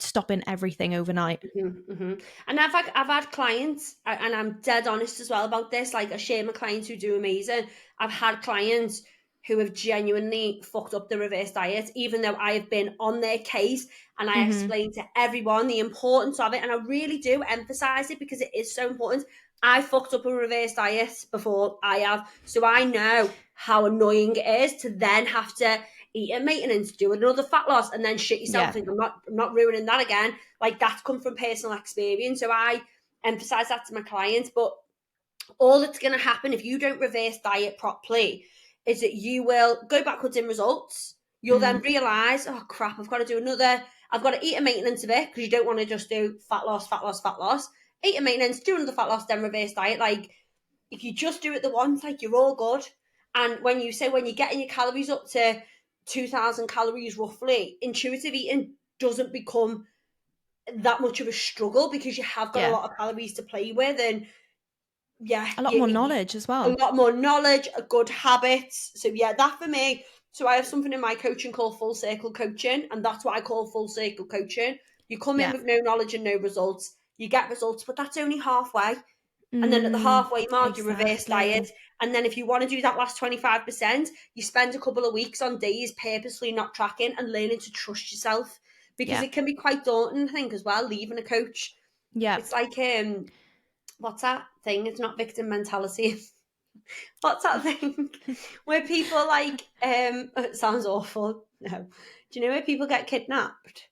stopping everything overnight. Mm-hmm. And I've had clients, and I'm dead honest as well about this. Like, I share my clients who do amazing. I've had clients who have genuinely fucked up the reverse diet, even though I have been on their case and I Mm-hmm. explain to everyone the importance of it. And I really do emphasize it, because it is so important. I fucked up a reverse diet before, I have, so I know how annoying it is to then have to eat at maintenance, do another fat loss, and then shit yourself. Yeah. Think I'm not ruining that again. Like, that's come from personal experience. So I emphasize that to my clients. But all that's going to happen if you don't reverse diet properly is that you will go backwards in results. You'll Mm. then realize, oh crap, I've got to eat a maintenance of it, because you don't want to just do fat loss, fat loss, fat loss. Eat a maintenance, do another fat loss, then reverse diet. Like, if you just do it the once, like, you're all good. And when you're getting your calories up to 2,000 calories roughly, intuitive eating doesn't become that much of a struggle, because you have got a Yeah. lot of calories to play with. And yeah, A lot more knowledge as a well. lot more knowledge, a good habits. So yeah, that for me. So I have something in my coaching called full circle coaching, and that's what I call full circle coaching. You come in Yeah. with no knowledge and no results. You get results, but that's only halfway. And then at the Mm, halfway mark, you reverse diet. exactly. And then if you want to do that last 25%, you spend a couple of weeks on days purposely not tracking and learning to trust yourself. Because Yeah. it can be quite daunting, I think, as well, leaving a coach. Yeah. It's like what's that thing? It's not victim mentality. What's that thing where people like it sounds awful. No. Do you know where people get kidnapped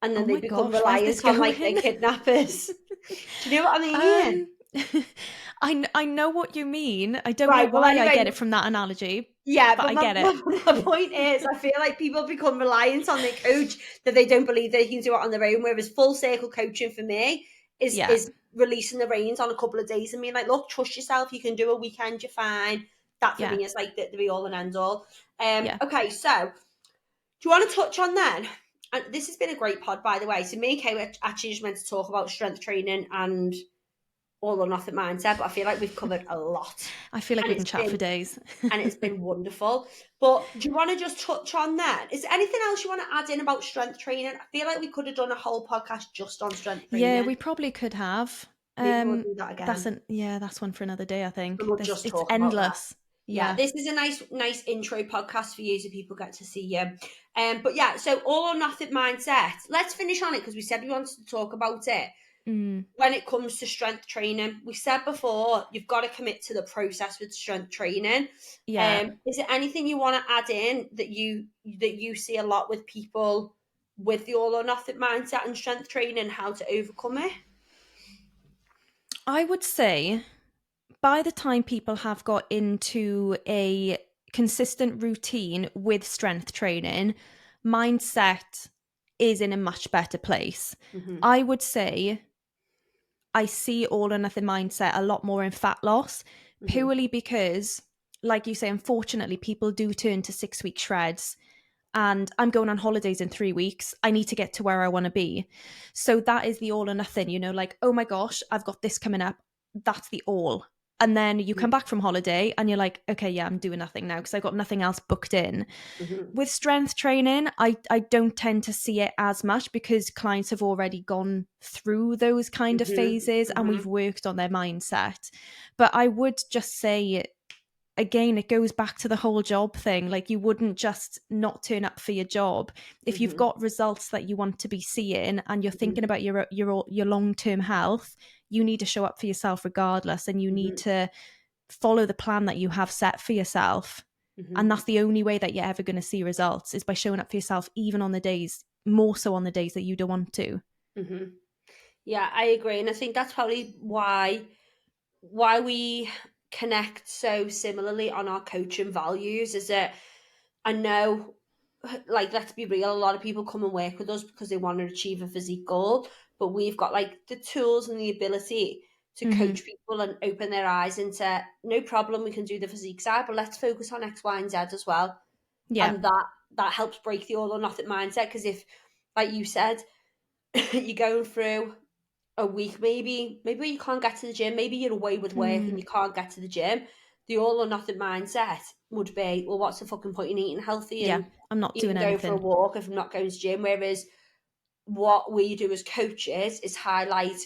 and Oh then they my become gosh, where's this reliant on like their going? kidnappers? Do you know what I mean? um, I know what you mean. I don't know Right. Well, why I anyway, get it from that analogy, yeah, but but I my, get it. my point is, I feel like people become reliant on their coach that they don't believe they can do it on their own. Whereas full circle coaching for me is Yeah, is releasing the reins on a couple of days and being like, look, trust yourself. You can do a weekend. You're fine. That for yeah, me is like the be all and end all. yeah. Okay, so do you want to touch on then? And this has been a great pod, by the way. So me and Kay were actually just meant to talk about strength training and all or nothing mindset, but I feel like we've covered a lot, I feel like and we can chat for days. it's been wonderful. But do you want to just touch on that? Is there anything else you want to add in about strength training? I feel like we could have done a whole podcast just on strength Yeah, training. we probably could have. Maybe we'll do that again. That's one for another day, I And think. we'll There's just it's talk about that. endless. Yeah, Yeah. this is a nice intro podcast for you so people get to see you. But yeah, so all or nothing mindset. Let's finish on it because we said we wanted to talk about it. Mm, When it comes to strength training, we said before you've got to commit to the process with strength training. yeah. Is there anything you want to add in that you see a lot with people with the all or nothing mindset and strength training, how to overcome it? I would say by the time people have got into a consistent routine with strength training, mindset is in a much better place. Mm-hmm. I would say I see all or nothing mindset a lot more in fat loss, Mm-hmm. purely because, like you say, unfortunately, people do turn to 6 week shreds. And I'm going on holidays in 3 weeks. I need to get to where I want to be. So that is the all or nothing, like, oh my gosh, I've got this coming up. That's the all. And then you come back from holiday and you're like, okay, yeah, I'm doing nothing now because I've got nothing else booked in. Mm-hmm. With strength training, I don't tend to see it as much because clients have already gone through those kind of Mm-hmm. phases and Mm-hmm. we've worked on their mindset. But I would just say, again, it goes back to the whole job thing. Like, you wouldn't just not turn up for your job. If you've Mm-hmm. got results that you want to be seeing and you're Mm-hmm. thinking about your long-term health, you need to show up for yourself regardless, and you need Mm-hmm. to follow the plan that you have set for yourself. Mm-hmm. And that's the only way that you're ever going to see results, is by showing up for yourself, even on the days, more so on the days that you don't want to. Mm-hmm. Yeah, I agree, and I think that's probably why we connect so similarly on our coaching values. Is that I know, like, let's be real, a lot of people come and work with us because they want to achieve a physique goal, but we've got like the tools and the ability to Mm-hmm. coach people and open their eyes into, no problem, we can do the physique side, but let's focus on X, Y, and Z as well. Yeah. And that helps break the all or nothing mindset, because if, like you said, you're going through a week, maybe you can't get to the gym, maybe you're away with work and Mm, you can't get to the gym, the all or nothing mindset would be, well, what's the fucking point in eating healthy yeah. and I'm not even doing going for a anything. walk if I'm not going to gym? Whereas what we do as coaches is highlight,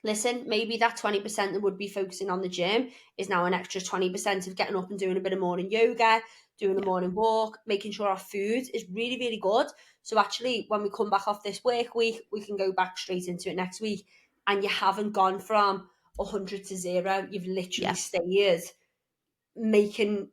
listen, maybe that 20% that would be focusing on the gym is now an extra 20% of getting up and doing a bit of morning yoga, doing a Yeah. morning walk, making sure our food is really, really good. So actually, when we come back off this work week, we can go back straight into it next week. And you haven't gone from 100 to 0. You've literally Yeah. stayed making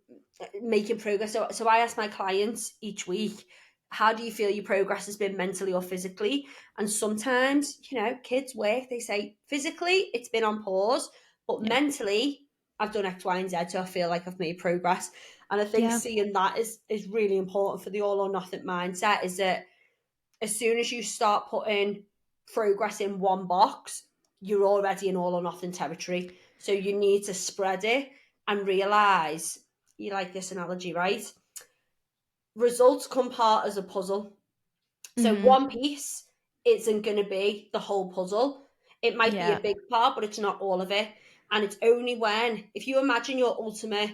progress. So I ask my clients each week, how do you feel your progress has been mentally or physically? And sometimes, kids work, they say physically it's been on pause, but Yeah. mentally I've done X, Y, and Z, so I feel like I've made progress. And I think Yeah. seeing that is really important for the all or nothing mindset, is that as soon as you start putting progress in one box, you're already in all or nothing territory. So you need to spread it and realize, you like this analogy, right? Results come part as a puzzle. So Mm-hmm. one piece isn't going to be the whole puzzle. It might be a Yeah. big part, but it's not all of it. And it's only when, if you imagine your ultimate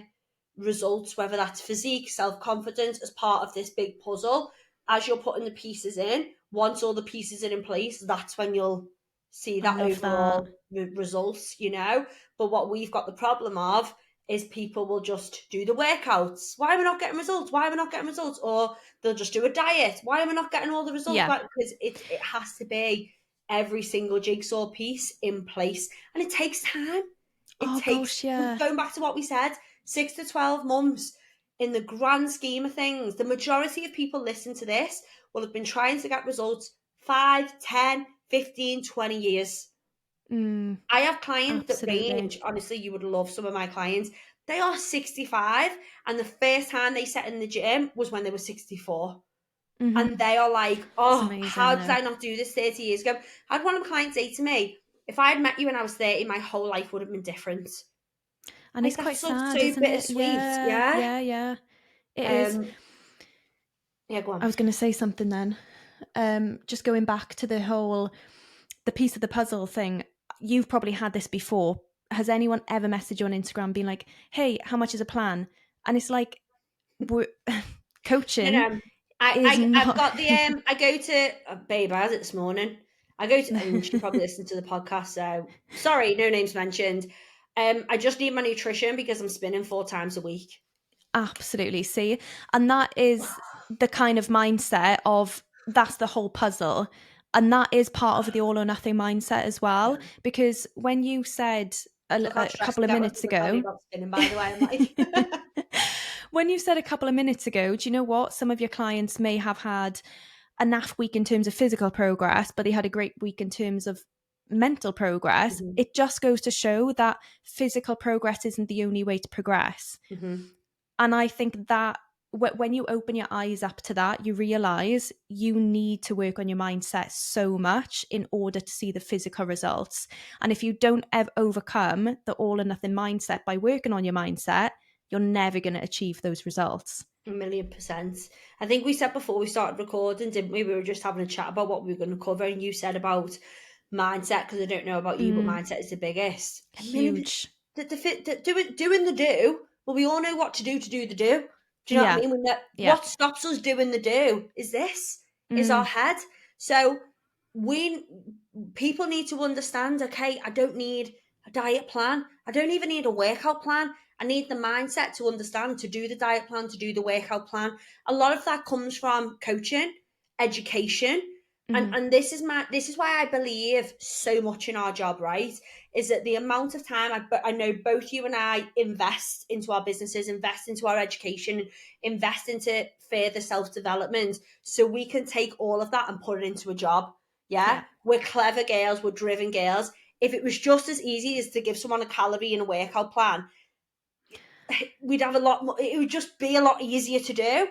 results, whether that's physique, self-confidence, as part of this big puzzle, as you're putting the pieces in, once all the pieces are in place, that's when you'll see I that love that. overall results. But what we've got the problem of is people will just do the workouts. Why are we not getting results? Why are we not getting results? Or they'll just do a diet. Why am I not getting all the results? Yeah. Why? Because it has to be. every single jigsaw piece in place. And it takes time. Oh gosh, yeah. Going back to what we said, 6 to 12 months. In the grand scheme of things, the majority of people listening to this will have been trying to get results 5, 10, 15, 20 years. I have clients that Absolutely. range, honestly, you would love some of my clients. They are 65, and the first time they sat in the gym was when they were 64. And they are like, It's oh, amazing how did though. I not do this 30 years ago? I had one of my clients say to me, if I had met you when I was 30, my whole life would have been different. And Like, it's that's quite so, sad, so isn't it? bittersweet. Yeah, Yeah. yeah, yeah. It is. Um, yeah, go I on. was going to say something then. Just going back to the piece of the puzzle thing. You've probably had this before. Has anyone ever messaged you on Instagram being like, hey, how much is a plan? And it's like, we're, No, coaching no. is I've not. got the I go to babe. I had it this morning. I go to, and she probably listened to the podcast. So sorry, no names mentioned. I just need my nutrition because I'm spinning 4 times a week. Absolutely. See, and that is the kind of mindset of that's the whole puzzle. And that is part of the all or nothing mindset as well. Yeah. Because when you said Look how a stressed couple I of get when minutes people tell me ago, about spinning. By the way, I'm like, when you said a couple of minutes ago, do you know what? Some of your clients may have had a naff week in terms of physical progress, but they had a great week in terms of mental progress. Mhm, It just goes to show that physical progress isn't the only way to progress. mhm. And I think that when you open your eyes up to that, you realize you need to work on your mindset so much in order to see the physical results. And if you don't ever overcome the all or nothing mindset by working on your mindset, you're never going to achieve those results. 1,000,000%. I think we said before we started recording, didn't we? We were just having a chat about what we were going to cover, and you said about mindset, because I don't know about you, but mindset is the biggest. 1,000,000%. Huge. Doing the do. Well, we all know what to do the do. Do you know what I Yeah. mean? Yeah. What stops us doing the do is this, is our Mm, head. So we people need to understand, okay, I don't need a diet plan. I don't even need a workout plan. I need the mindset to understand, to do the diet plan, to do the workout plan. A lot of that comes from coaching, education, mhm. and this is why I believe so much in our job, right? Is that the amount of time I know both you and I invest into our businesses, invest into our education, invest into further self-development, so we can take all of that and put it into a job. Yeah, Yeah. we're clever girls, we're driven girls. If it was just as easy as to give someone a calorie and a workout plan, we'd have a lot more, it would just be a lot easier to do.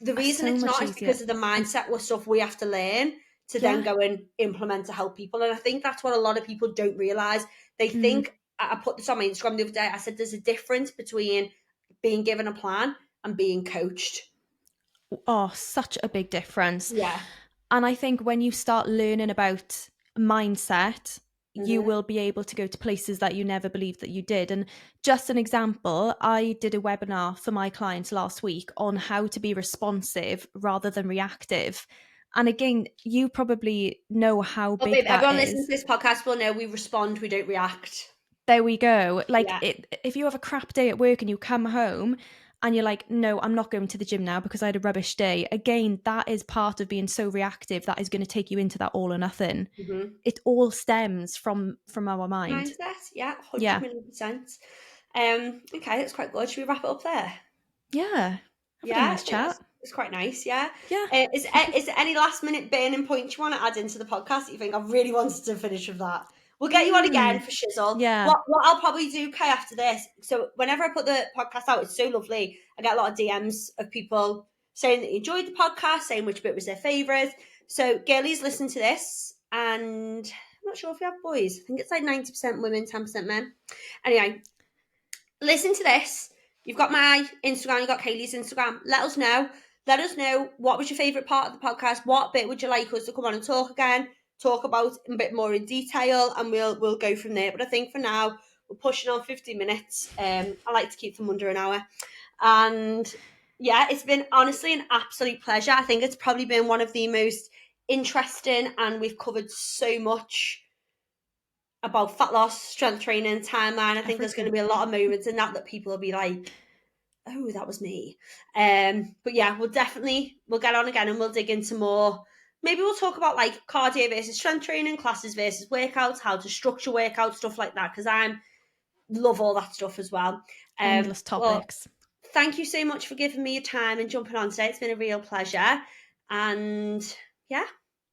The reason So it's much not is easier. because of the And mindset with stuff we have to learn to then yeah. go and implement to help people. And I think that's what a lot of people don't realize. They Mm. think, I put this on my Instagram the other day, I said there's a difference between being given a plan and being coached. Oh, such a big difference. Yeah. And I think when you start learning about mindset, you Mm-hmm. will be able to go to places that you never believed that you did. And just an example, I did a webinar for my clients last week on how to be responsive rather than reactive. And again, you probably know how Oh, big babe, that everyone listening is. to this podcast will know we respond, we don't react. There we go. Like, Yeah. if you have a crap day at work and you come home and you're like, no, I'm not going to the gym now because I had a rubbish day. Again, that is part of being so reactive that is going to take you into that all or nothing. Mm-hmm. It all stems from our mind. Mindset, yeah, Yeah. 100,000,000%. Okay, that's quite good. Should we wrap it up there? Yeah. I've had a Yeah, I nice think chat. that's quite nice. Yeah. Yeah. Is there any last minute burning points you want to add into the podcast that you think I really wanted to finish with that? We'll get you on again Mm. for shizzle. Yeah. What I'll probably do, Kay, after this. So whenever I put the podcast out, it's so lovely. I get a lot of DMs of people saying that they enjoyed the podcast, saying which bit was their favourite. So girlies, listen to this, and I'm not sure if we have boys. I think it's like 90% women, 10% men. Anyway, listen to this. You've got my Instagram, you've got Kayleigh's Instagram. Let us know. Let us know what was your favourite part of the podcast. What bit would you like us to come on and talk again? Talk about a bit more in detail, and we'll go from there. But I think for now we're pushing on 50 minutes. I like to keep them under an hour. And yeah, it's been honestly an absolute pleasure. I think it's probably been one of the most interesting, and we've covered so much about fat loss, strength training, timeline. I think there's going to Everything. be a lot of moments in that people will be like, "Oh, that was me." But yeah, we'll get on again and we'll dig into more maybe we'll talk about like cardio versus strength training, classes versus workouts, how to structure workouts, stuff like that, because I love all that stuff as well. Endless Well, topics. thank you so much for giving me your time and jumping on today. It's been a real pleasure. And yeah,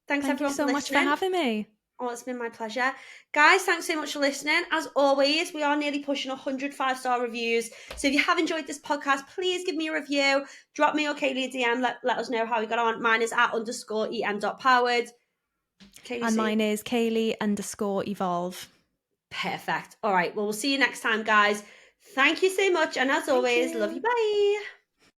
thanks Thank you everyone for so much for listening. having me. Oh, it's been my pleasure. Guys, thanks so much for listening. As always, we are nearly pushing 100 5-star reviews. So if you have enjoyed this podcast, please give me a review. Drop me or Kayleigh a DM. Let us know how we got on. Mine is @_em.powered. Kayleigh, And mine is Kayleigh_evolve. Perfect. All right. Well, we'll see you next time, guys. Thank you so much. And as always, love you. Bye.